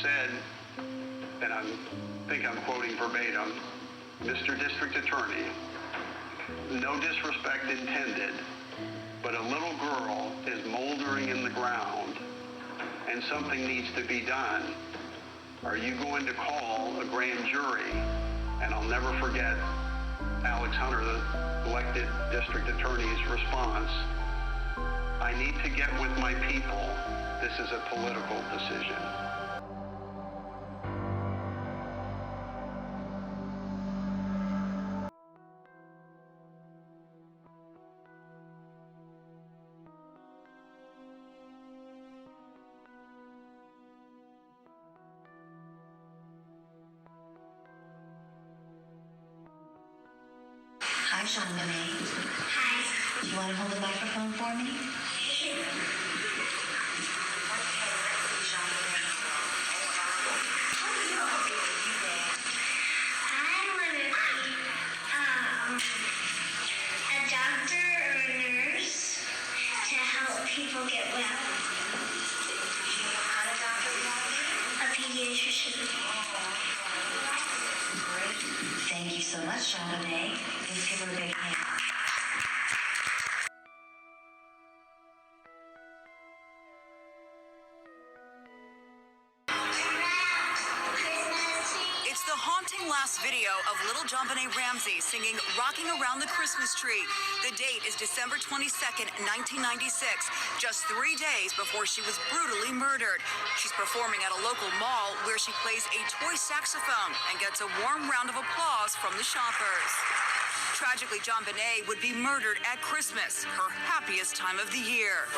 said, and I think I'm quoting verbatim, Mr. District Attorney, no disrespect intended, but a little girl is moldering in the ground and something needs to be done. Are you going to call a grand jury? And I'll never forget Alex Hunter, the elected district attorney's response. I need to get with my people. This is a political decision. Hi, JONBENET. Hi. Do you want to hold the microphone for me? Sure. I want to be a doctor or a nurse to help people get well. A pediatrician. Thank you so much, JONBENET. Let's give her a big hand. It's the haunting last video of little JONBENET Ramsey singing Rocking Around the Christmas Tree. The date is December 22nd, 1996, just 3 days before she was brutally murdered. She's performing at a local mall where she plays a toy saxophone and gets a warm round of applause from the shoppers. Tragically, JONBENET would be murdered at Christmas, her happiest time of the year.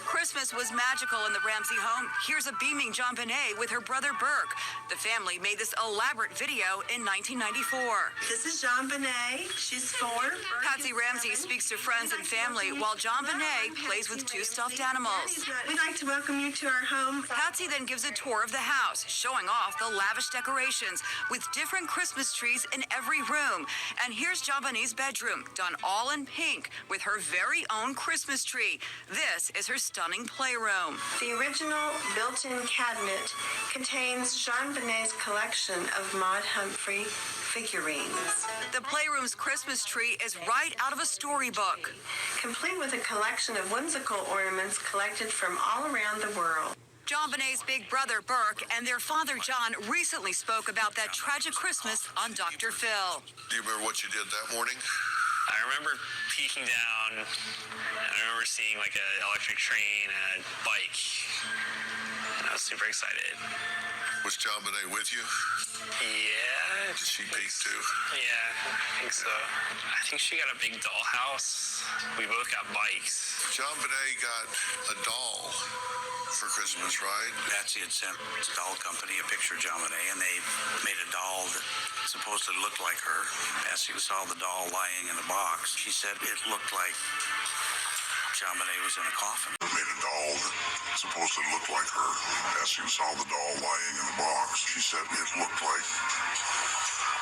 Christmas was magical in the Ramsey home. Here's a beaming JONBENET with her brother Burke. The family made this elaborate video in 1994. This is JONBENET. She's 4. Patsy Ramsey speaks to friends and family while JONBENET plays with 2 stuffed animals. We'd like to welcome you to our home. Patsy then gives a tour of the house, showing off the lavish decorations with different Christmas trees in every room. And here's JONBENET's bedroom, done all in pink, with her very own Christmas tree. This is her stunning playroom. The original built-in cabinet contains JONBENET's collection of Maude Humphrey figurines. The playroom's Christmas tree is right out of a storybook, complete with a collection of whimsical ornaments collected from all around the world. JONBENET's big brother Burke and their father John recently spoke about that tragic Christmas on Dr. Phil. Do you remember what you did that morning? I remember peeking down, and I remember seeing like an electric train and a bike, and I was super excited. Was JONBENET with you? Yeah. Did she peek too? Yeah, I think so. I think she got a big dollhouse. We both got bikes. JONBENET got a doll for Christmas, right? Patsy had sent the doll company a picture of JONBENET, and they made a doll that supposedly looked like her. Patsy saw the doll lying in a box. She said it looked like JONBENET was in a coffin. Made a doll that supposedly looked like her. Patsy saw the doll lying in the box. She said it looked like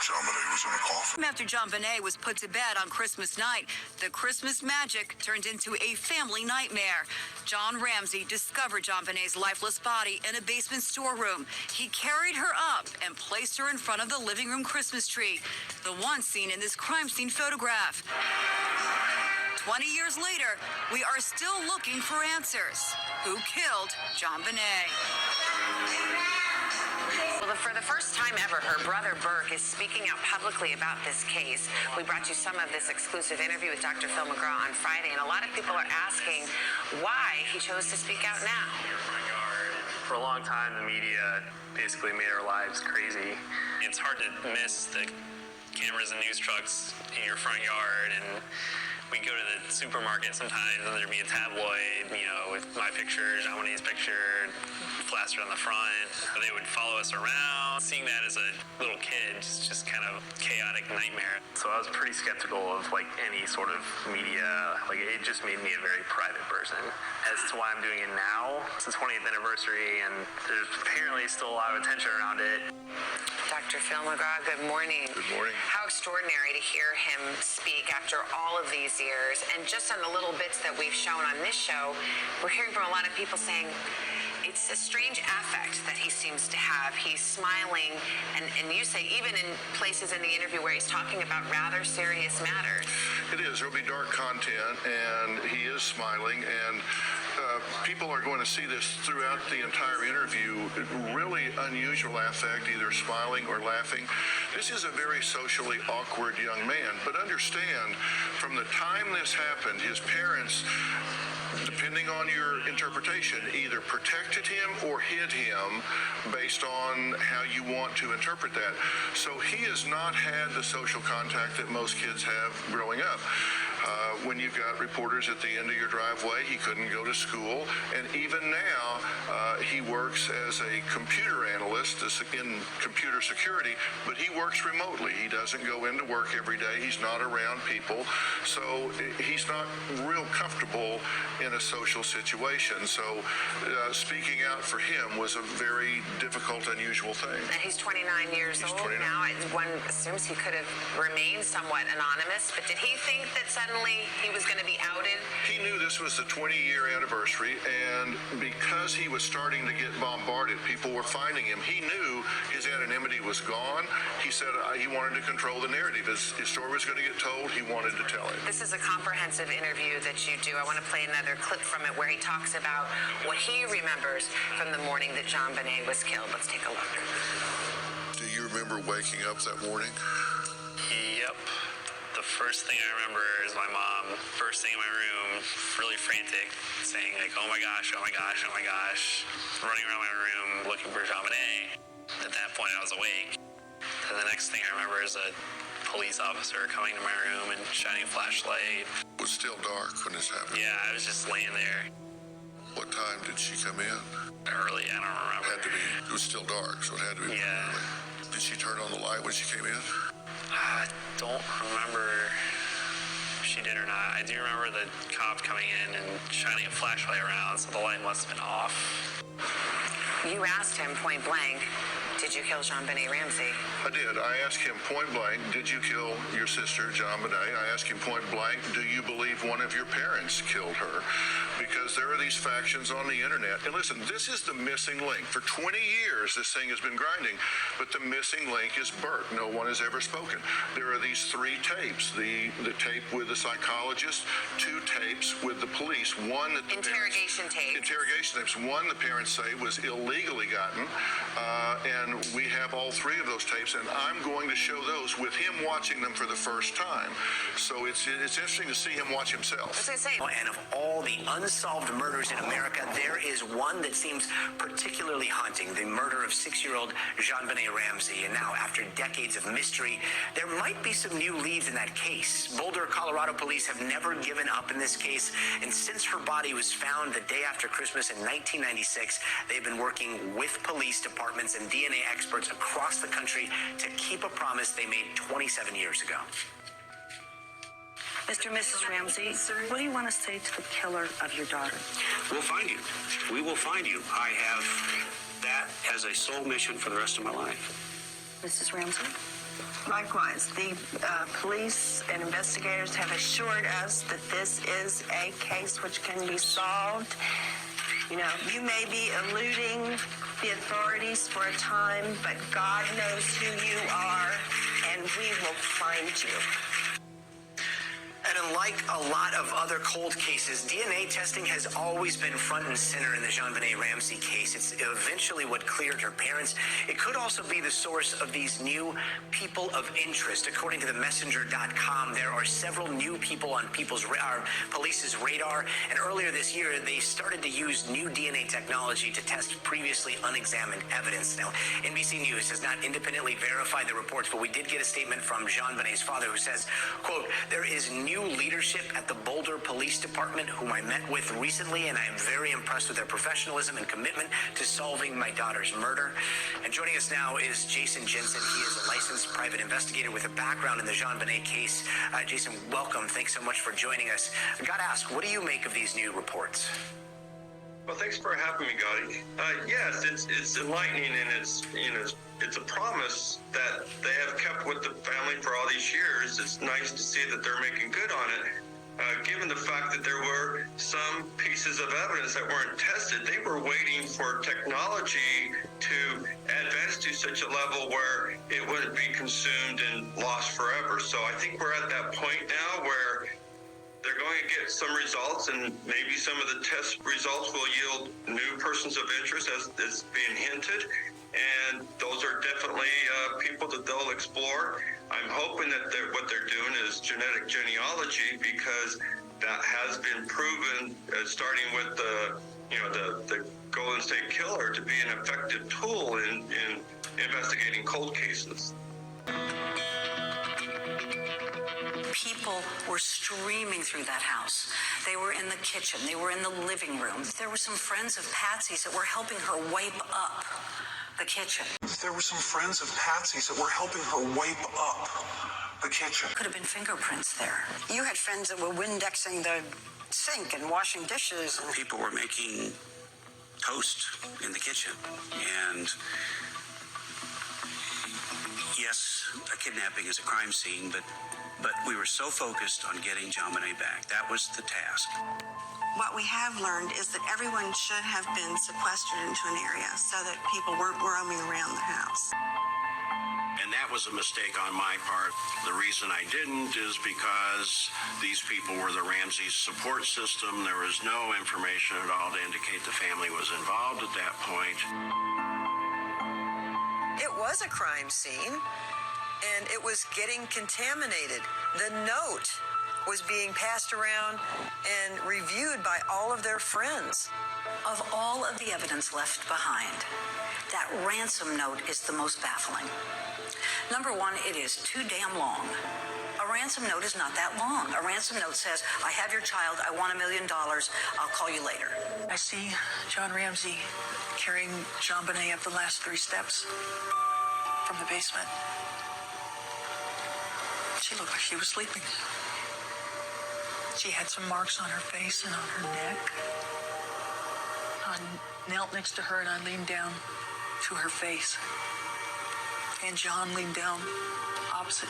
JONBENET was in a coffin. After JONBENET was put to bed on Christmas night, the Christmas magic turned into a family nightmare. John Ramsey discovered JONBENET's lifeless body in a basement storeroom. He carried her up and placed her in front of the living room Christmas tree, the one seen in this crime scene photograph. 20 years later, we are still looking for answers. Who killed JONBENET? Well, for the first time ever, her brother Burke is speaking out publicly about this case. We brought you some of this exclusive interview with Dr. Phil McGraw on Friday, and a lot of people are asking why he chose to speak out now. For a long time, the media basically made our lives crazy. It's hard to miss the cameras and news trucks in your front yard, and we'd go to the supermarket sometimes and there'd be a tabloid, with my picture, JONBENET's picture, plastered on the front. They would follow us around. Seeing that as a little kid, just kind of chaotic nightmare. So I was pretty skeptical of any sort of media. It just made me a very private person. As to why I'm doing it now, it's the 20th anniversary, and there's apparently still a lot of attention around it. Dr. Phil McGraw, good morning. Good morning. How extraordinary to hear him speak after all of these years. And just on the little bits that we've shown on this show, we're hearing from a lot of people saying, It's a strange affect that he seems to have. He's smiling, and you say even in places in the interview where he's talking about rather serious matters. It is. There'll be dark content, and he is smiling, and people are going to see this throughout the entire interview. Really unusual affect, either smiling or laughing. This is a very socially awkward young man, but understand, from the time this happened, his parents, depending on your interpretation, either protected him or hid him based on how you want to interpret that. So he has not had the social contact that most kids have growing up. When you've got reporters at the end of your driveway, he couldn't go to school. And even now, he works as a computer analyst in computer security, but he works remotely. He doesn't go into work every day. He's not around people. So he's not real comfortable in a social situation. So speaking out for him was a very difficult, unusual thing. And he's 29 years old 29. now. One assumes he could have remained somewhat anonymous, but did he think that suddenly he was going to be outed? He knew this was the 20-year anniversary, and because he was starting to get bombarded, people were finding him. He knew his anonymity was gone. He said he wanted to control the narrative. His story was going to get told. He wanted to tell it. This is a comprehensive interview that you do. I want to play another clip from it where he talks about what he remembers from the morning that JonBenet was killed. Let's take a look. Do you remember waking up that morning? Yep. The first thing I remember is my mom first thing in my room, really frantic, saying like, oh my gosh, oh my gosh, oh my gosh, running around my room looking for JonBenet. At that point I was awake. And the next thing I remember is a police officer coming to my room and shining a flashlight. It was still dark when this happened. Yeah, I was just laying there. What time did she come in? Early, I don't remember. Had to be. It was still dark, so it had to be. Yeah. Early. Did she turn on the light when she came in? I don't remember if she did or not. I do remember the cop coming in and shining a flashlight around, so the light must have been off. You asked him point blank, did you kill JonBenet Ramsey? I did. I asked him point blank, did you kill your sister, JonBenet? I asked him point blank, do you believe one of your parents killed her? Because there are these factions on the internet. And listen, this is the missing link. For 20 years, this thing has been grinding, but the missing link is Burt. No one has ever spoken. There are these 3 tapes, the tape with the psychologist, 2 tapes with the police, one that the Interrogation tapes. Interrogation tapes. One the parents say was illegally gotten, and we have all 3 of those tapes, and I'm going to show those with him watching them for the first time. So it's interesting to see him watch himself. I was going to say, And of all the unsolved murders in America, there is one that seems particularly haunting, the murder of 6-year-old JonBenet Ramsey. And now, after decades of mystery, there might be some new leads in that case. Boulder, Colorado police have never given up in this case, and since her body was found the day after Christmas in 1996, they've been working with police departments and DNA experts across the country to keep a promise they made 27 years ago. Mr. and Mrs. Ramsey, what do you want to say to the killer of your daughter? We'll find you. We will find you. I have that as a sole mission for the rest of my life. Mrs. Ramsey? Likewise, the police and investigators have assured us that this is a case which can be solved. You know, you may be eluding the authorities for a time, but God knows who you are, and we will find you. And unlike a lot of other cold cases, DNA testing has always been front and center in the JonBenet Ramsey case. It's eventually what cleared her parents. It could also be the source of these new people of interest. According to the messenger.com, there are several new people on police's radar. And earlier this year, they started to use new DNA technology to test previously unexamined evidence. Now, NBC News has not independently verified the reports, but we did get a statement from JonBenet's father who says, quote, there is new leadership at the Boulder Police Department whom I met with recently, and I am very impressed with their professionalism and commitment to solving my daughter's murder. And joining us now is Jason Jensen. He is a licensed private investigator with a background in the JonBenet case. Jason, welcome. Thanks so much for joining us. I got to ask, what do you make of these new reports? Well, thanks for having me, Gotti. Yes, it's enlightening, and it's a promise that they have kept with the family for all these years. It's nice to see that they're making good on it. given the fact that there were some pieces of evidence that weren't tested, they were waiting for technology to advance to such a level where it wouldn't be consumed and lost forever. So I think we're at that point now where they're going to get some results, and maybe some of the test results will yield new persons of interest, as is being hinted. And those are definitely people that they'll explore. I'm hoping that what they're doing is genetic genealogy, because that has been proven, starting with the Golden State Killer, to be an effective tool in investigating cold cases. People were streaming through that house. They were in the kitchen. They were in the living room. There were some friends of Patsy's that were helping her wipe up the kitchen. There were some friends of Patsy's that were helping her wipe up the kitchen. Could have been fingerprints there. You had friends that were Windexing the sink and washing dishes. And People were making toast in the kitchen. And yes, a kidnapping is a crime scene, but we were so focused on getting JonBenet back. That was the task. what we have learned is that everyone should have been sequestered into an area so that people weren't roaming around the house. And that was a mistake on my part. The reason I didn't is because these people were the Ramsey support system. There was no information at all to indicate the family was involved at that point. It was a crime scene, and it was getting contaminated. The note was being passed around and reviewed by all of their friends. Of all of the evidence left behind, that ransom note is the most baffling. Number one, it is too damn long. A ransom note is not that long. A ransom note says, I have your child, I want $1 million, I'll call you later. I see John Ramsey carrying JonBenet up the last 3 steps from the basement. She looked like she was sleeping. She had some marks on her face and on her neck. I knelt next to her and I leaned down to her face. And John leaned down opposite.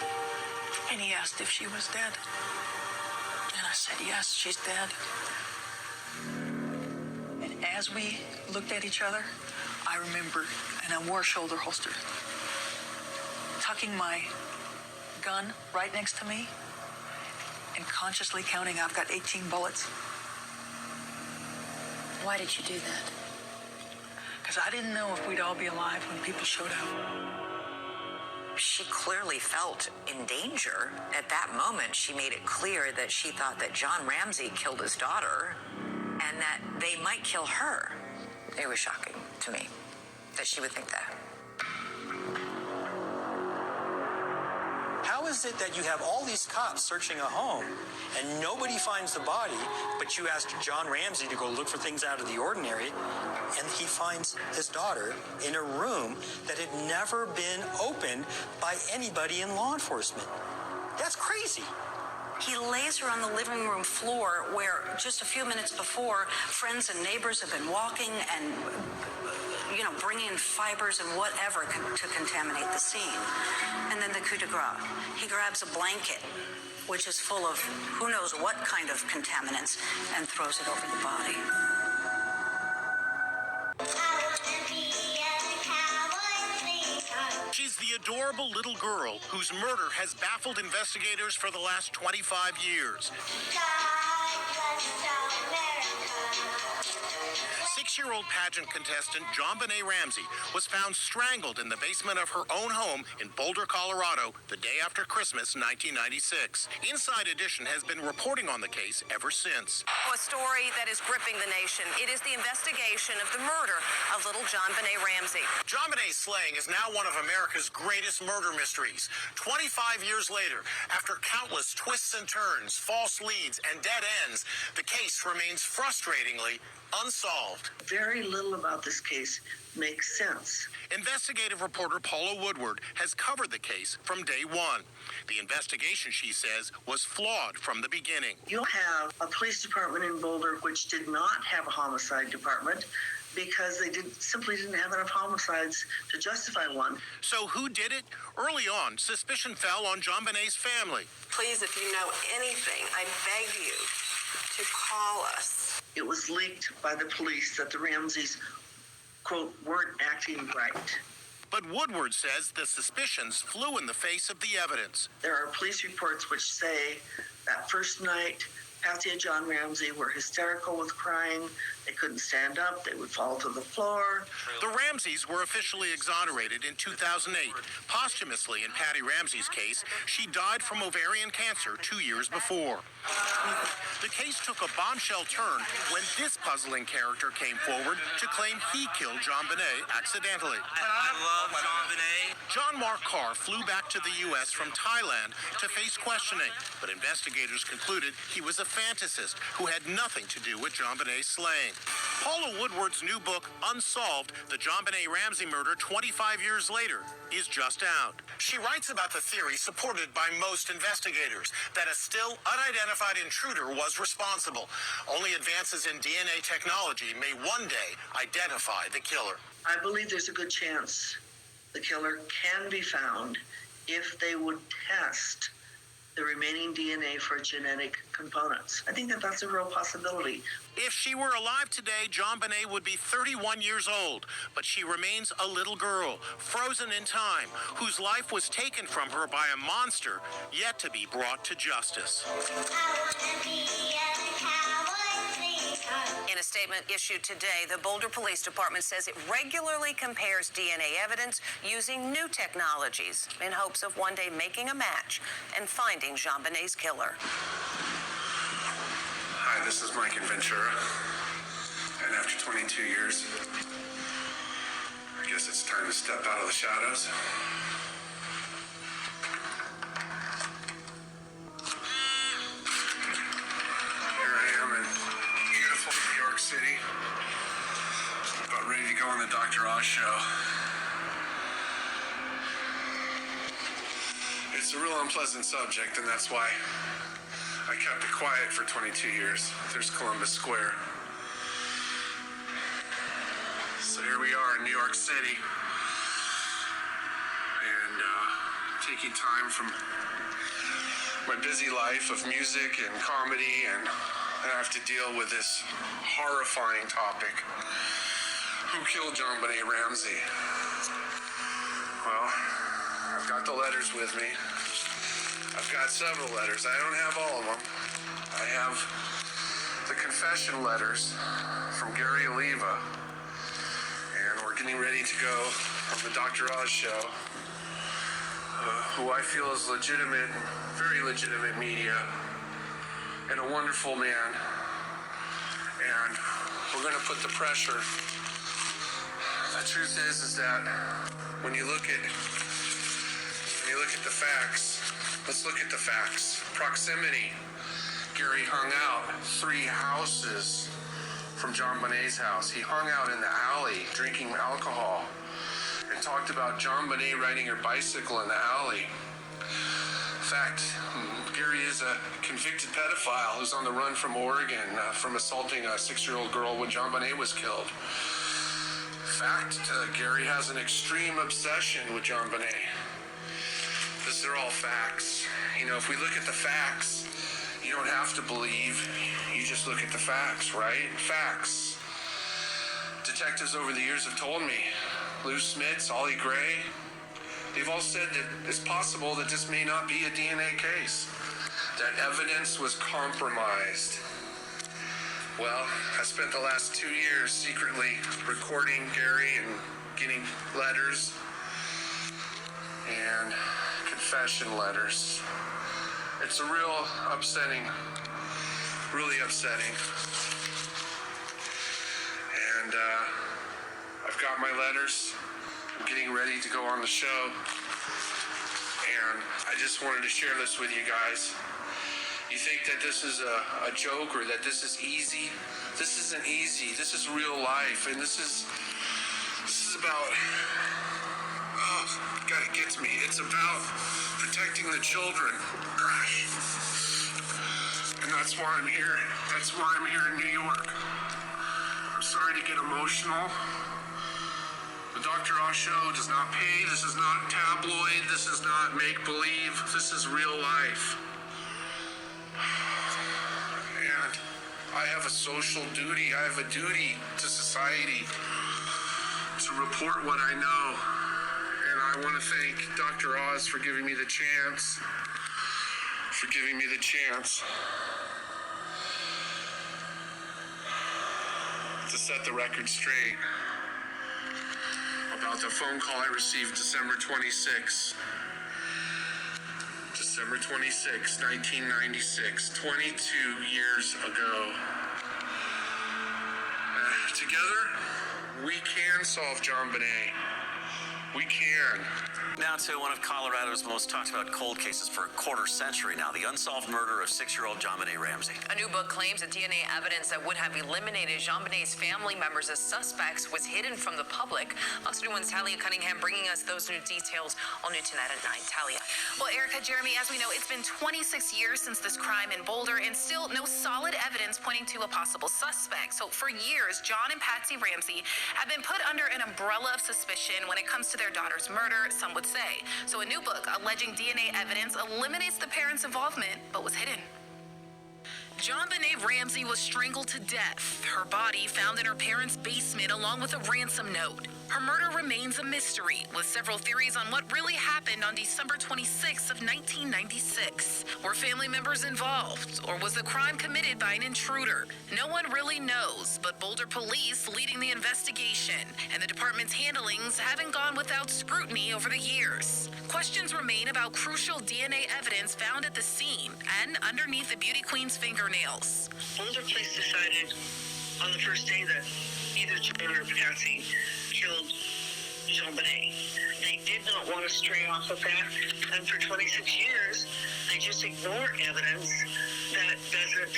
And he asked if she was dead. And I said, yes, she's dead. And as we looked at each other, I remember, and I wore a shoulder holster, tucking my gun right next to me and consciously counting, I've got 18 bullets. Why did you do that? Because I didn't know if we'd all be alive when people showed up. She clearly felt in danger. At that moment, she made it clear that she thought that John Ramsey killed his daughter and that they might kill her. It was shocking to me that she would think that. How is it that you have all these cops searching a home and nobody finds the body, but you asked John Ramsey to go look for things out of the ordinary, and he finds his daughter in a room that had never been opened by anybody in law enforcement? That's crazy. He lays her on the living room floor where just a few minutes before, friends and neighbors have been walking and, bringing in fibers and whatever to contaminate the scene. And then the coup de grace. He grabs a blanket, which is full of who knows what kind of contaminants, and throws it over the body. She's the adorable little girl whose murder has baffled investigators for the last 25 years. 6-year-old pageant contestant JonBenet Ramsey was found strangled in the basement of her own home in Boulder, Colorado, the day after Christmas, 1996. Inside Edition has been reporting on the case ever since. A story that is gripping the nation. It is the investigation of the murder of little JonBenet Ramsey. JonBenet's slaying is now one of America's greatest murder mysteries. 25 years later, after countless twists and turns, false leads, and dead ends, the case remains frustratingly unsolved. Very little about this case makes sense. Investigative reporter Paula Woodward has covered the case from day one. The investigation, she says, was flawed from the beginning. You have a police department in Boulder which did not have a homicide department. because they simply didn't have enough homicides to justify one. So who did it? Early on, suspicion fell on JonBenet's family. Please, if you know anything, I beg you to call us. It was leaked by the police that the Ramseys, quote, weren't acting right. But Woodward says the suspicions flew in the face of the evidence. There are police reports which say that first night, Patsy and John Ramsey were hysterical with crying. They couldn't stand up. They would fall to the floor. The Ramseys were officially exonerated in 2008. Posthumously, in Patty Ramsey's case, she died from ovarian cancer 2 years before. The case took a bombshell turn when this puzzling character came forward to claim he killed JonBenet accidentally. I love JonBenet. John Mark Carr flew back to the U.S. from Thailand to face questioning, but investigators concluded he was a fantasist who had nothing to do with JonBenet's slaying. Paula Woodward's new book, Unsolved, The JonBenet Ramsey Murder 25 years later, is just out. She writes about the theory supported by most investigators that a still unidentified intruder was responsible. Only advances in DNA technology may one day identify the killer. I believe there's a good chance the killer can be found if they would test the remaining DNA for genetic components. I think that that's a real possibility. If she were alive today, JonBenet would be 31 years old, but she remains a little girl, frozen in time, whose life was taken from her by a monster yet to be brought to justice. In a statement issued today, the Boulder Police Department says it regularly compares DNA evidence using new technologies in hopes of one day making a match and finding JonBenet's killer. Hi, this is Mike in Ventura. And after 22 years, I guess it's time to step out of the shadows. Here I am in beautiful New York City. About ready to go on the Dr. Oz show. It's a real unpleasant subject, and that's why I kept it quiet for 22 years. There's Columbus Square. So here we are in New York City. And taking time from my busy life of music and comedy, and I have to deal with this horrifying topic. Who killed JonBenet Ramsey? Well, I've got the letters with me. I've got several letters. I don't have all of them. I have the confession letters from Gary Oliva, and we're getting ready to go on the Dr. Oz show, who I feel is legitimate, very legitimate media, and a wonderful man. And we're going to put the pressure. The truth is that when you look at the facts, let's look at the facts. Proximity. Gary hung out 3 houses from JonBenet's house. He hung out in the alley drinking alcohol and talked about JonBenet riding her bicycle in the alley. In fact, Gary is a convicted pedophile who's on the run from Oregon from assaulting a 6-year-old girl when JonBenet was killed. In fact, Gary has an extreme obsession with JonBenet. These are all facts. You know, if we look at the facts, you don't have to believe. You just look at the facts, right? Facts. Detectives over the years have told me, Lou Smits, Ollie Gray, they've all said that it's possible that this may not be a DNA case, that evidence was compromised. Well, I spent the last 2 years secretly recording Gary and getting letters and confession letters. It's a real upsetting, really upsetting. And I've got my letters. I'm getting ready to go on the show. And I just wanted to share this with you guys. You think that this is a joke or that this is easy? This isn't easy. This is real life. And this is about, oh, God, it gets me. It's about protecting the children. Gosh. And that's why I'm here. That's why I'm here in New York. I'm sorry to get emotional. The Dr. Oz show does not pay. This is not tabloid. This is not make-believe. This is real life. And I have a social duty. I have a duty to society to report what I know. And I want to thank Dr. Oz for giving me the chance. To set the record straight about the phone call I received December 26, 1996, 22 years ago. Together, we can solve JONBENET. We can. Now to one of Colorado's most talked about cold cases for a quarter century now, the unsolved murder of 6-year-old JONBENET Ramsey. A new book claims that DNA evidence that would have eliminated JONBENET's family members as suspects was hidden from the public. Fox 31's Talia Cunningham bringing us those new details all new tonight at 9. Talia. Well, Erica, Jeremy, as we know, it's been 26 years since this crime in Boulder and still no solid evidence pointing to a possible suspect. So for years, John and Patsy Ramsey have been put under an umbrella of suspicion when it comes to their daughter's murder, some would say. So a new book alleging DNA evidence eliminates the parents' involvement, but was hidden. JONBENET Ramsey was strangled to death. Her body found in her parents' basement along with a ransom note. Her murder remains a mystery, with several theories on what really happened on December 26th of 1996. Were family members involved, or was the crime committed by an intruder? No one really knows, but Boulder police leading the investigation, and the department's handlings haven't gone without scrutiny over the years. Questions remain about crucial DNA evidence found at the scene and underneath the beauty queen's fingernails. Boulder police decided on the first day that either John or Patsy killed JONBENET. They did not want to stray off of that, and for 26 years, they just ignore evidence that doesn't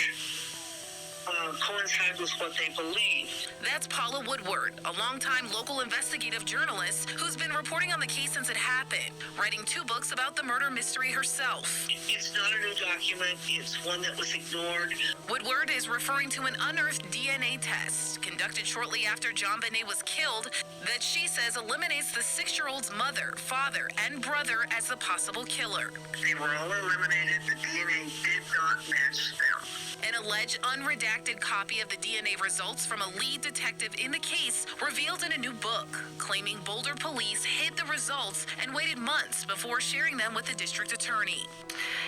coincide with what they believe. That's Paula Woodward, a longtime local investigative journalist who's been reporting on the case since it happened, writing 2 books about the murder mystery herself. It's not a new document. It's one that was ignored. Woodward is referring to an unearthed DNA test conducted shortly after JONBENET was killed that she says eliminates the 6-year-old's mother, father, and brother as the possible killer. They were all eliminated. The DNA did not match them. An alleged unredacted copy of the DNA results from a lead detective in the case revealed in a new book, claiming Boulder police hid the results and waited months before sharing them with the district attorney.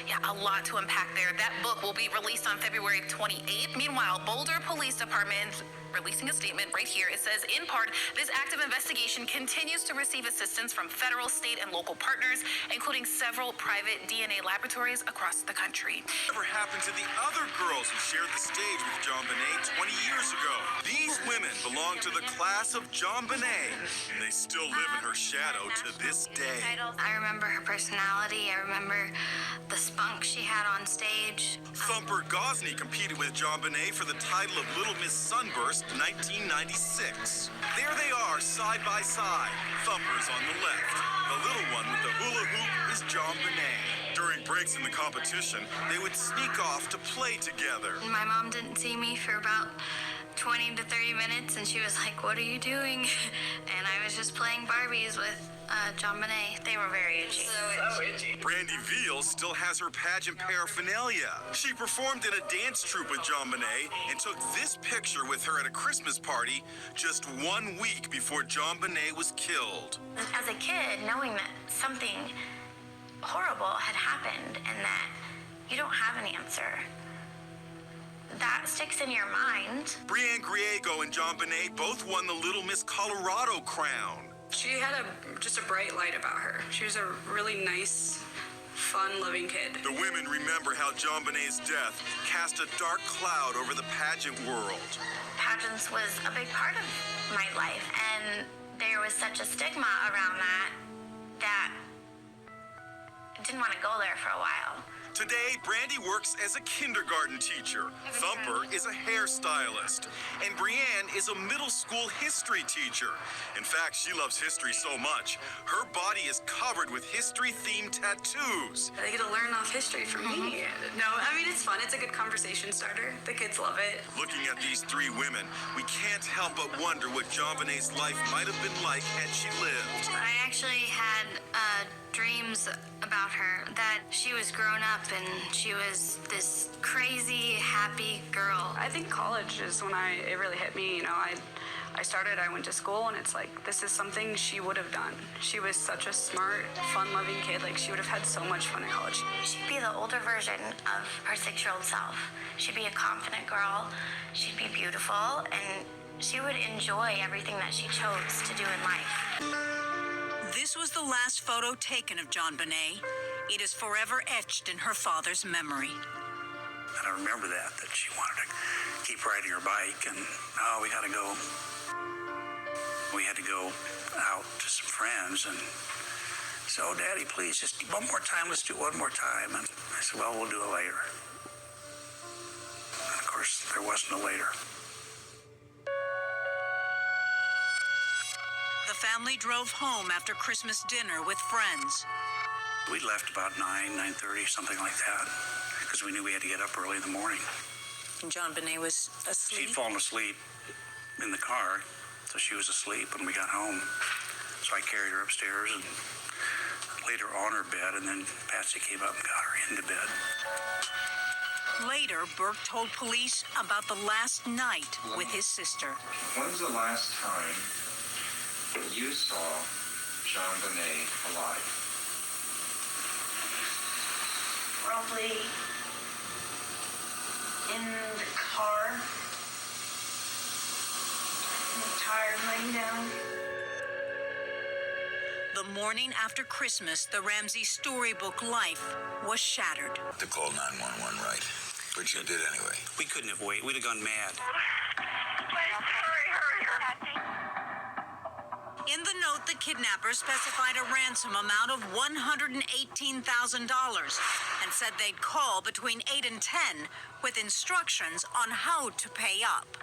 Yeah, a lot to unpack there. That book will be released on February 28th. Meanwhile, Boulder Police Department releasing a statement right here. It says, in part, this active investigation continues to receive assistance from federal, state, and local partners, including several private DNA laboratories across the country. Whatever happened to the other girls who shared the stage with JONBENET 20 years ago? These women belong to the class of JONBENET, and they still live in her shadow to this day. I remember her personality. I remember the spunk she had on stage. Thumper Gosney competed with JONBENET for the title of Little Miss Sunburst 1996. There they are, side by side. Thumper's on the left. The little one with the hula hoop is JONBENET. During breaks in the competition, they would sneak off to play together. My mom didn't see me for about 20 to 30 minutes, and she was like, "What are you doing?" And I was just playing Barbies with JONBENET. They were very itchy. So itchy. Brandy Veal still has her pageant paraphernalia. She performed in a dance troupe with JONBENET and took this picture with her at a Christmas party just 1 week before JONBENET was killed. As a kid, knowing that something horrible had happened and that you don't have an answer, that sticks in your mind. Brianne Griego and JONBENET both won the Little Miss Colorado crown. She had just a bright light about her. She was a really nice, fun-loving kid. The women remember how JONBENET's death cast a dark cloud over the pageant world. Pageants was a big part of my life, and there was such a stigma around that I didn't want to go there for a while. Today, Brandy works as a kindergarten teacher. Thumper is a hairstylist. And Brienne is a middle school history teacher. In fact, she loves history so much, her body is covered with history-themed tattoos. They get to learn off history from me. No, I mean, it's fun. It's a good conversation starter. The kids love it. Looking at these three women, we can't help but wonder what JonBenet's life might have been like had she lived. I actually had dreams about her, that she was grown up and she was this crazy, happy girl. I think college is when it really hit me. You know, I went to school, and it's like, this is something she would have done. She was such a smart, fun-loving kid. Like, she would have had so much fun in college. She'd be the older version of her 6-year-old self. She'd be a confident girl. She'd be beautiful, and she would enjoy everything that she chose to do in life. This was the last photo taken of JonBenet. It is forever etched in her father's memory. And I remember that she wanted to keep riding her bike, and we had to go. We had to go out to some friends, and so, Daddy, please, just one more time. Let's do it one more time. And I said, well, we'll do it later. And of course, there wasn't a later. The family drove home after Christmas dinner with friends. We left about 9:30, something like that, because we knew we had to get up early in the morning. And JonBenet was asleep? She'd fallen asleep in the car, so she was asleep when we got home. So I carried her upstairs and laid her on her bed, and then Patsy came up and got her into bed. Later, Burke told police about the last night with his sister. When's the last time you saw JonBenet alive? Probably in the car. I'm tired, laying down. The morning after Christmas, the Ramsey storybook life was shattered. To call 911, right? Which you did anyway. We couldn't have waited. We'd have gone mad. In the note, the kidnappers specified a ransom amount of $118,000 and said they'd call between 8 and 10 with instructions on how to pay up.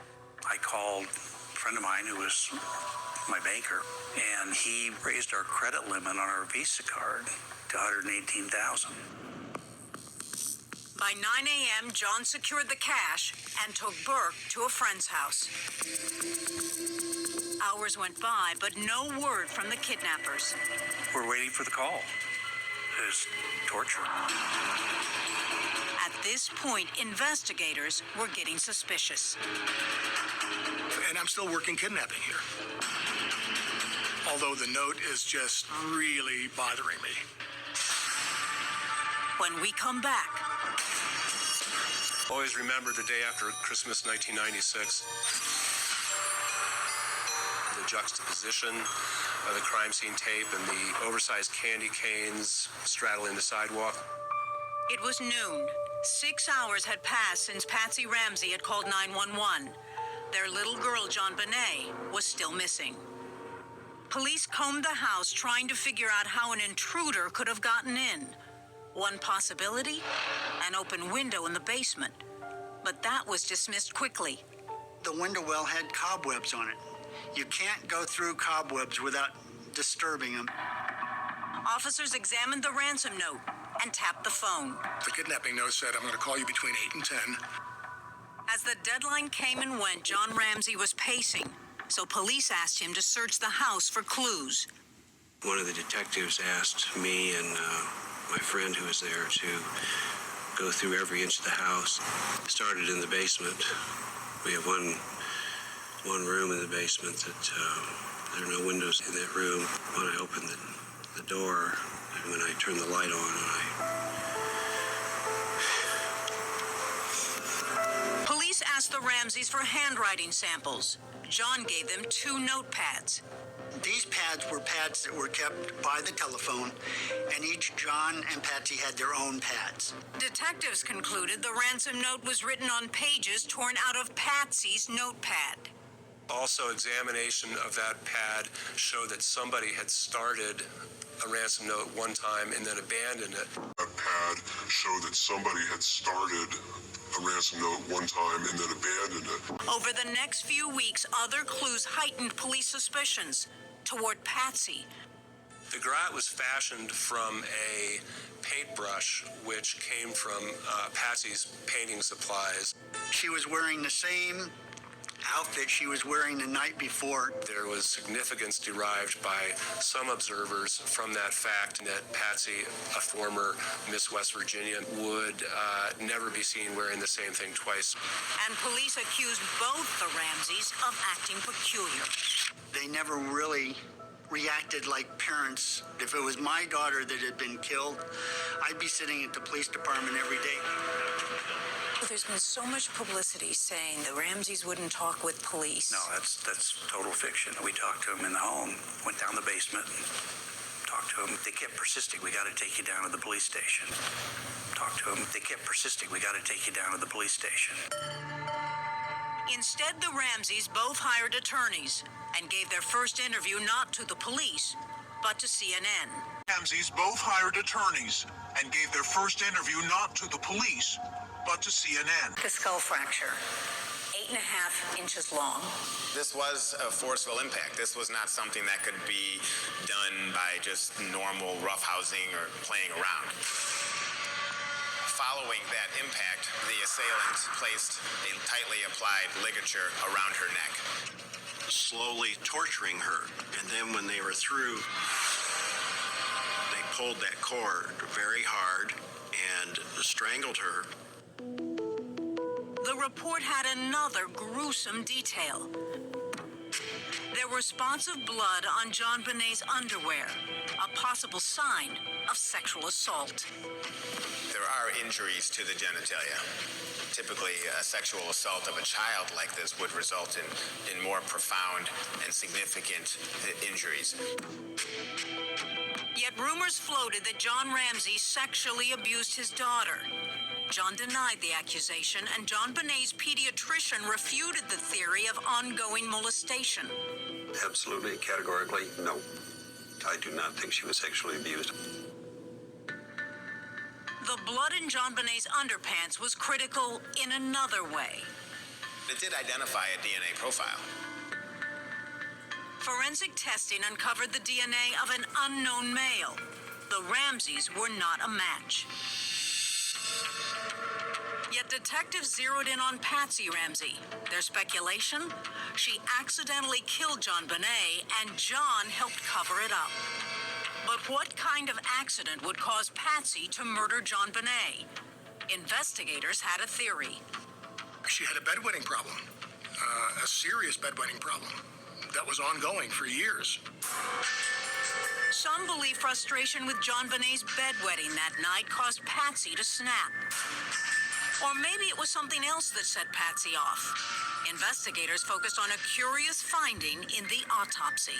I called a friend of mine who was my banker, and he raised our credit limit on our Visa card to $118,000. By 9 a.m., John secured the cash and took Burke to a friend's house. Hours went by, but no word from the kidnappers. We're waiting for the call. It was torture. At this point, investigators were getting suspicious. And I'm still working kidnapping here. Although the note is just really bothering me. When we come back. Always remember the day after Christmas 1996. The juxtaposition of the crime scene tape and the oversized candy canes straddling the sidewalk. It was noon. 6 hours had passed since Patsy Ramsey had called 911. Their little girl, JonBenet, was still missing. Police combed the house trying to figure out how an intruder could have gotten in. One possibility, an open window in the basement. But that was dismissed quickly. The window well had cobwebs on it. You can't go through cobwebs without disturbing them. Officers examined the ransom note and tapped the phone. The kidnapping note said, I'm going to call you between 8 and 10. As the deadline came and went, John Ramsey was pacing, so police asked him to search the house for clues. One of the detectives asked me and my friend who was there to go through every inch of the house. Started in the basement. We have one room in the basement that there are no windows in that room. When I opened the door, and when I turned the light on, Police asked the Ramseys for handwriting samples. John gave them 2 notepads. These pads were pads that were kept by the telephone, and each John and Patsy had their own pads. Detectives concluded the ransom note was written on pages torn out of Patsy's notepad. Also, examination of that pad showed that somebody had started a ransom note one time and then abandoned it. A pad had show that somebody had started a ransom note one time and then abandoned it. Over the next few weeks, other clues heightened police suspicions toward Patsy. The garrote was fashioned from a paintbrush, which came from Patsy's painting supplies. She was wearing the same outfit she was wearing the night before. There was significance derived by some observers from that fact that Patsy, a former Miss West Virginia, would never be seen wearing the same thing twice. And police accused both the Ramseys of acting peculiar. They never really reacted like parents. If it was my daughter that had been killed, I'd be sitting at the police department every day. There's been so much publicity saying the Ramseys wouldn't talk with police. No, that's total fiction. We talked to them in the home, went down the basement, and talked to them. They kept persisting. We got to take you down to the police station. Talked to them. They kept persisting. We got to take you down to the police station. Instead, the Ramseys both hired attorneys and gave their first interview not to the police, but to CNN. Ramseys both hired attorneys and gave their first interview not to the police, but to CNN. The skull fracture, 8.5 inches long. This was a forceful impact. This was not something that could be done by just normal roughhousing or playing around. Following that impact, the assailant placed a tightly applied ligature around her neck, slowly torturing her. And then when they were through, they pulled that cord very hard and strangled her. The report had another gruesome detail. There were spots of blood on JONBENET's underwear, a possible sign of sexual assault. There are injuries to the genitalia. Typically, a sexual assault of a child like this would result in more profound and significant injuries. Yet rumors floated that John Ramsey sexually abused his daughter. John denied the accusation, and JONBENET's pediatrician refuted the theory of ongoing molestation. Absolutely, categorically, no. I do not think she was sexually abused. The blood in JONBENET's underpants was critical in another way. It did identify a DNA profile. Forensic testing uncovered the DNA of an unknown male. The Ramseys were not a match. Yet detectives zeroed in on Patsy Ramsey. Their speculation? She accidentally killed JONBENET, and John helped cover it up. But what kind of accident would cause Patsy to murder JONBENET? Investigators had a theory. She had a bedwetting problem, a serious bedwetting problem that was ongoing for years. Some believe frustration with JONBENET's bedwetting that night caused Patsy to snap. Or maybe it was something else that set Patsy off. Investigators focused on a curious finding in the autopsy.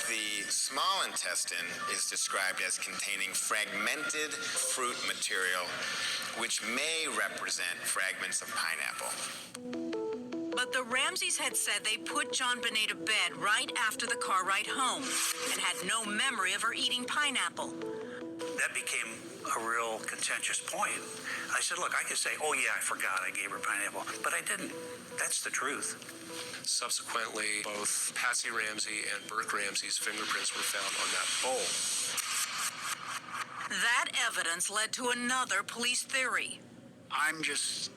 The small intestine is described as containing fragmented fruit material, which may represent fragments of pineapple. But the Ramseys had said they put JONBENET to bed right after the car ride home and had no memory of her eating pineapple. That became a real contentious point. I said, look, I could say, oh yeah, I forgot I gave her pineapple, but I didn't. That's the truth. Subsequently, both Patsy Ramsey and Burke Ramsey's fingerprints were found on that bowl. That evidence led to another police theory. I'm just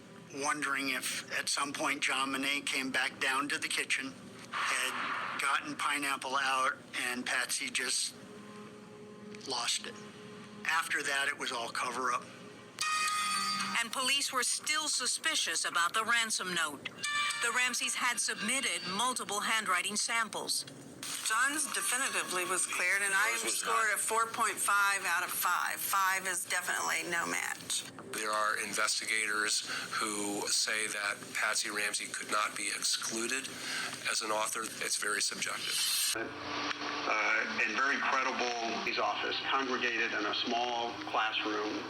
wondering if at some point JONBENET came back down to the kitchen, had gotten pineapple out, and Patsy just lost it. After that, it was all cover-up. And police were still suspicious about the ransom note. The Ramseys had submitted multiple handwriting samples. John's definitively was cleared, and I scored a 4.5 out of 5. 5 is definitely no match. There are investigators who say that Patsy Ramsey could not be excluded as an author. It's very subjective. And very credible. His office congregated in a small classroom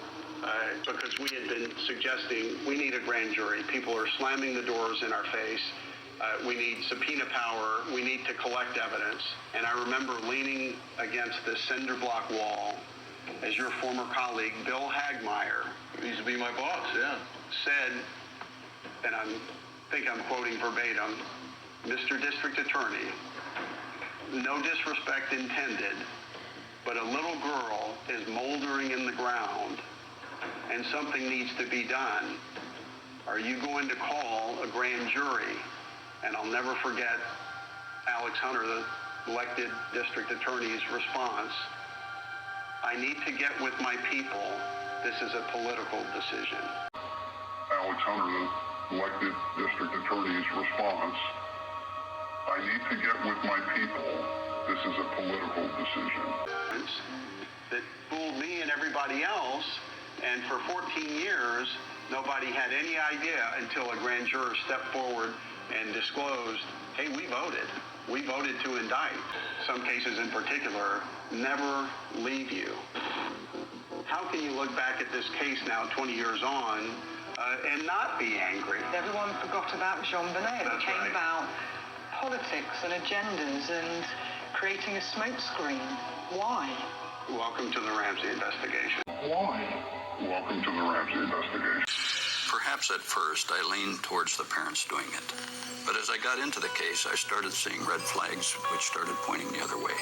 because we had been suggesting we need a grand jury. People are slamming the doors in our face. We need subpoena power. We need to collect evidence. And I remember leaning against the cinder block wall as your former colleague, Bill Hagmeyer, He used to be my boss, yeah. said, and I think I'm quoting verbatim, Mr. District Attorney, no disrespect intended, but a little girl is moldering in the ground and something needs to be done. Are you going to call a grand jury? And I'll never forget Alex Hunter, the elected district attorney's response. I need to get with my people. This is a political decision. Alex Hunter, the elected district attorney's response. I need to get with my people. This is a political decision. That fooled me and everybody else, and for 14 years, nobody had any idea until a grand juror stepped forward and disclosed, hey, we voted. We voted to indict. Some cases in particular never leave you. How can you look back at this case now 20 years on and not be angry? Everyone forgot about JONBENET. It came about politics and agendas and creating a smokescreen. Why? Welcome to the Ramsey investigation. Why? Welcome to the Ramsey investigation. Perhaps at first I leaned towards the parents doing it. But as I got into the case, I started seeing red flags which started pointing the other way.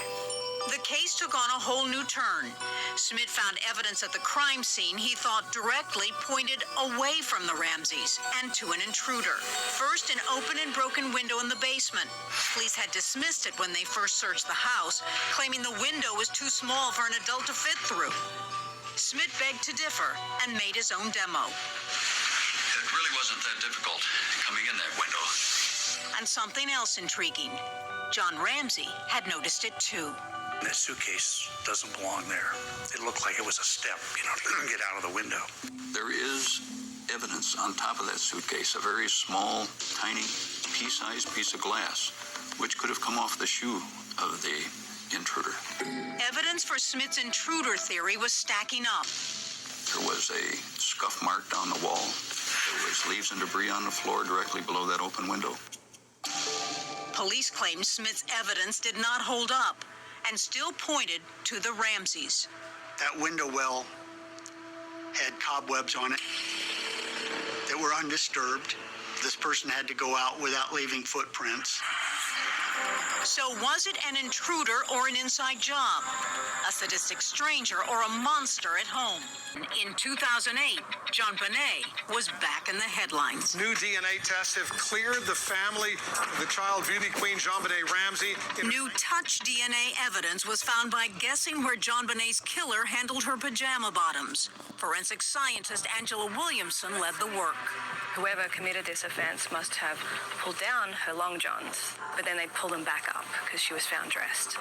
The case took on a whole new turn. Schmidt found evidence at the crime scene he thought directly pointed away from the Ramseys and to an intruder. First, an open and broken window in the basement. Police had dismissed it when they first searched the house, claiming the window was too small for an adult to fit through. Schmidt begged to differ and made his own demo. It really wasn't that difficult coming in that window. And something else intriguing. John Ramsey had noticed it too. That suitcase doesn't belong there. It looked like it was a step, to get out of the window. There is evidence on top of that suitcase, a very small, tiny, pea-sized piece of glass, which could have come off the shoe of the intruder. Evidence for Schmidt's intruder theory was stacking up. There was a scuff mark down the wall. There was leaves and debris on the floor directly below that open window. Police claimed Schmidt's evidence did not hold up and still pointed to the Ramseys. That window well had cobwebs on it that were undisturbed. This person had to go out without leaving footprints. So was it an intruder or an inside job? A sadistic stranger or a monster at home? In 2008, JONBENET was back in the headlines. New DNA tests have cleared the family of the child beauty queen JONBENET Ramsey. New touch DNA evidence was found by guessing where JONBENET's killer handled her pajama bottoms. Forensic scientist Angela Williamson led the work. Whoever committed this offense must have pulled down her long johns, but then they pulled them back up because she was found dressed.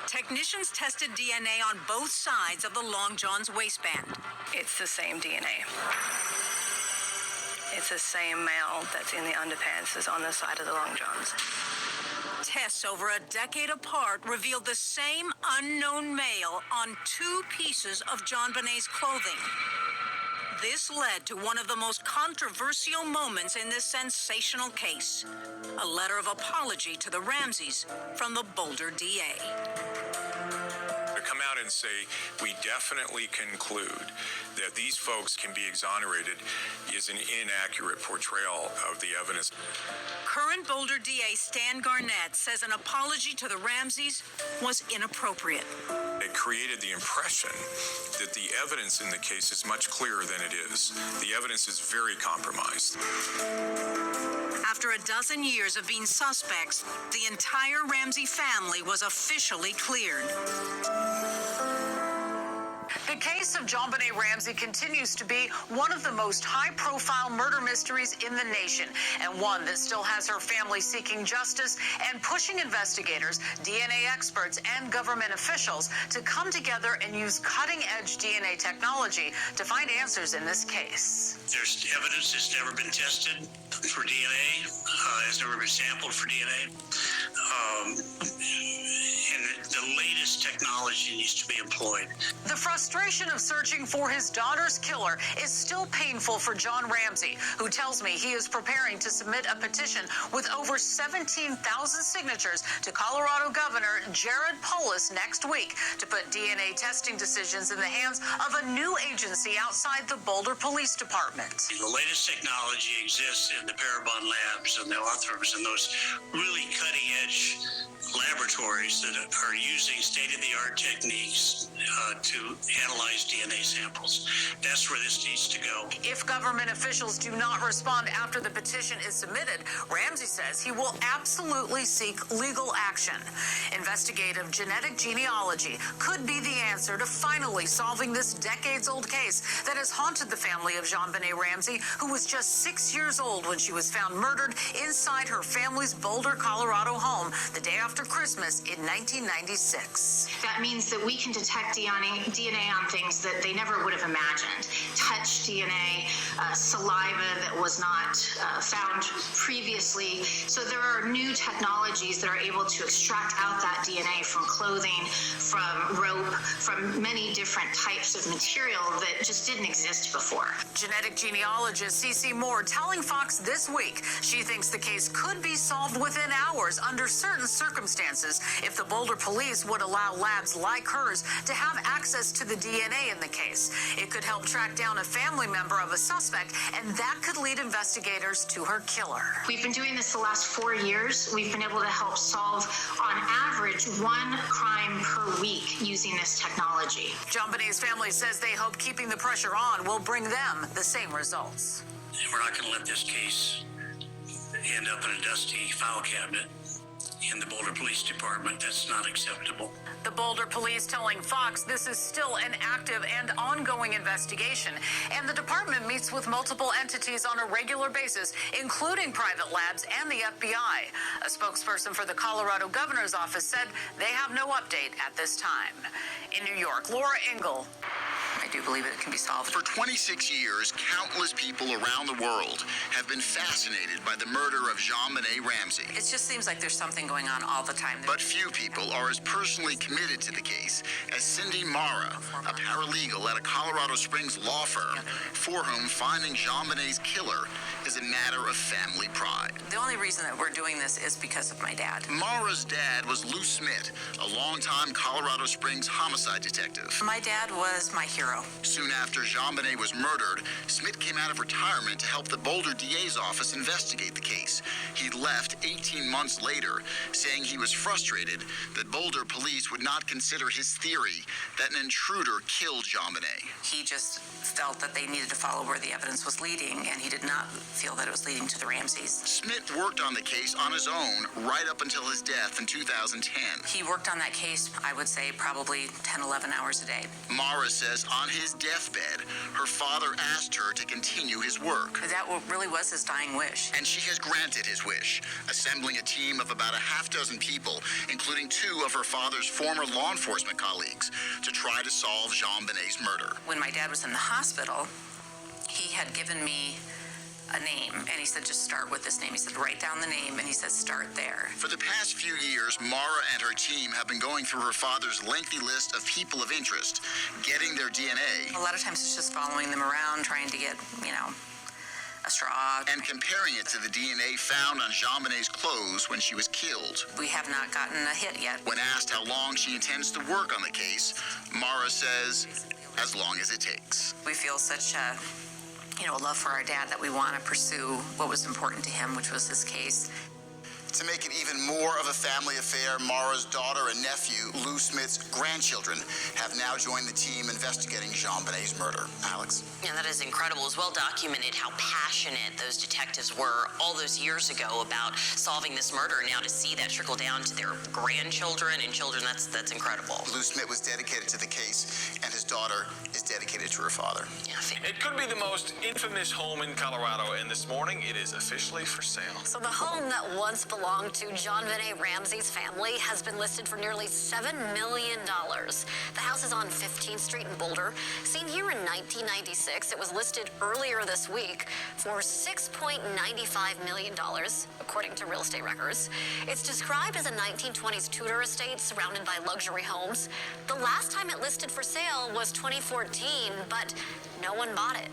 Technicians tested DNA on both sides of the long john's waistband. It's the same DNA. It's the same male that's in the underpants as on the side of the long johns. Tests over a decade apart revealed the same unknown male on two pieces of JONBENET's clothing. This led to one of the most controversial moments in this sensational case. A letter of apology to the Ramseys from the Boulder DA. To come out and say, we definitely conclude that these folks can be exonerated is an inaccurate portrayal of the evidence. Current Boulder DA Stan Garnett says an apology to the Ramseys was inappropriate. It created the impression that the evidence in the case is much clearer than it is. The evidence is very compromised. After a dozen years of being suspects, the entire Ramsey family was officially cleared. The case of JONBENET Ramsey continues to be one of the most high-profile murder mysteries in the nation, and one that still has her family seeking justice and pushing investigators, DNA experts, and government officials to come together and use cutting-edge DNA technology to find answers in this case. There's evidence that's never been tested for DNA, has never been sampled for DNA. And the latest technology needs to be employed. The frustration of searching for his daughter's killer is still painful for John Ramsey, who tells me he is preparing to submit a petition with over 17,000 signatures to Colorado Governor Jared Polis next week to put DNA testing decisions in the hands of a new agency outside the Boulder Police Department. The latest technology exists in the Parabon labs and the Authrums and those really cutting-edge laboratories that are using state-of-the-art techniques to analyze DNA samples. That's where this needs to go. If government officials do not respond after the petition is submitted, Ramsey says he will absolutely seek legal action. Investigative genetic genealogy could be the answer to finally solving this decades-old case that has haunted the family of JONBENET Ramsey, who was just 6 years old when she was found murdered inside her family's Boulder, Colorado home the day after Christmas in 1996. That means that we can detect DNA on things that they never would have imagined. Touch DNA, saliva that was not found previously. So there are new technologies that are able to extract out that DNA from clothing, from rope, from many different types of material that just didn't exist before. Genetic genealogist CeCe Moore telling Fox this week she thinks the case could be solved within hours under certain circumstances if the Boulder police would allow labs like hers to have access to the DNA in the case. It could help track down a family member of a suspect, and that could lead investigators to her killer. We've been doing this the last 4 years. We've been able to help solve, on average, 1 crime per week using this technology. JONBENET's family says they hope keeping the pressure on will bring them the same results. And we're not going to let this case end up in a dusty file cabinet in the Boulder Police Department. That's not acceptable. The Boulder police telling Fox this is still an active and ongoing investigation, and the department meets with multiple entities on a regular basis, including private labs and the FBI. A spokesperson for the Colorado Governor's Office said they have no update at this time. In New York, Laura Engel. I do believe it can be solved. For 26 years, countless people around the world have been fascinated by the murder of JONBENET Ramsey. It just seems like there's something going on all the time. But few people are as personally committed to the case as Cindy Mara, a paralegal at a Colorado Springs law firm, for whom finding JONBENET's killer is a matter of family pride. The only reason that we're doing this is because of my dad. Mara's dad was Lou Smith, a longtime Colorado Springs homicide detective. My dad was my hero. Soon after JONBENET was murdered, Smith came out of retirement to help the Boulder DA's office investigate the case. He left 18 months later, saying he was frustrated that Boulder police would not consider his theory that an intruder killed JONBENET. He just felt that they needed to follow where the evidence was leading, and he did not feel that it was leading to the Ramseys. Smith worked on the case on his own right up until his death in 2010. He worked on that case, I would say, probably 10, 11 hours a day. Mara says on his deathbed, her father asked her to continue his work. That really was his dying wish. And she has granted his wish, assembling a team of about a half dozen people, including 2 of her father's former law enforcement colleagues, to try to solve JONBENET's murder. When my dad was in the hospital, he had given me a name, and he said, just start with this name. He said, write down the name, and he said, start there. For the past few years, Mara and her team have been going through her father's lengthy list of people of interest, getting their DNA. A lot of times it's just following them around, trying to get, a straw. And comparing it to the DNA found on JONBENET's clothes when she was killed. We have not gotten a hit yet. When asked how long she intends to work on the case, Mara says, as long as it takes. We feel such a love for our dad that we want to pursue what was important to him, which was this case. To make it even more of a family affair, Mara's daughter and nephew, Lou Smith's grandchildren, have now joined the team investigating JONBENET's murder. Alex? Yeah, that is incredible. It's well documented how passionate those detectives were all those years ago about solving this murder. Now to see that trickle down to their grandchildren and children, that's incredible. Lou Smith was dedicated to the case, and his daughter is dedicated to her father. Yeah, it could be the most infamous home in Colorado, and this morning it is officially for sale. So the home that once belonged belonged to JONBENET Ramsey's family has been listed for nearly $7 million. The house is on 15th Street in Boulder. Seen here in 1996, it was listed earlier this week for $6.95 million, according to real estate records. It's described as a 1920s Tudor estate surrounded by luxury homes. The last time it listed for sale was 2014, but no one bought it.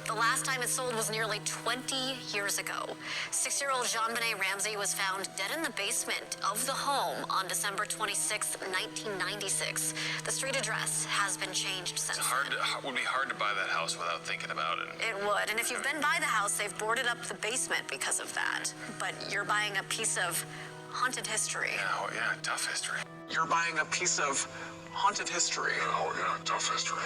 The last time it sold was nearly 20 years ago. 6-year-old JONBENET Ramsey was found dead in the basement of the home on December 26, 1996. The street address has been changed since It would be hard to buy that house without thinking about it. It would. And if you've been by the house, they've boarded up the basement because of that. But you're buying a piece of haunted history. Yeah, tough history. You're buying a piece of haunted history. Oh, yeah, tough history.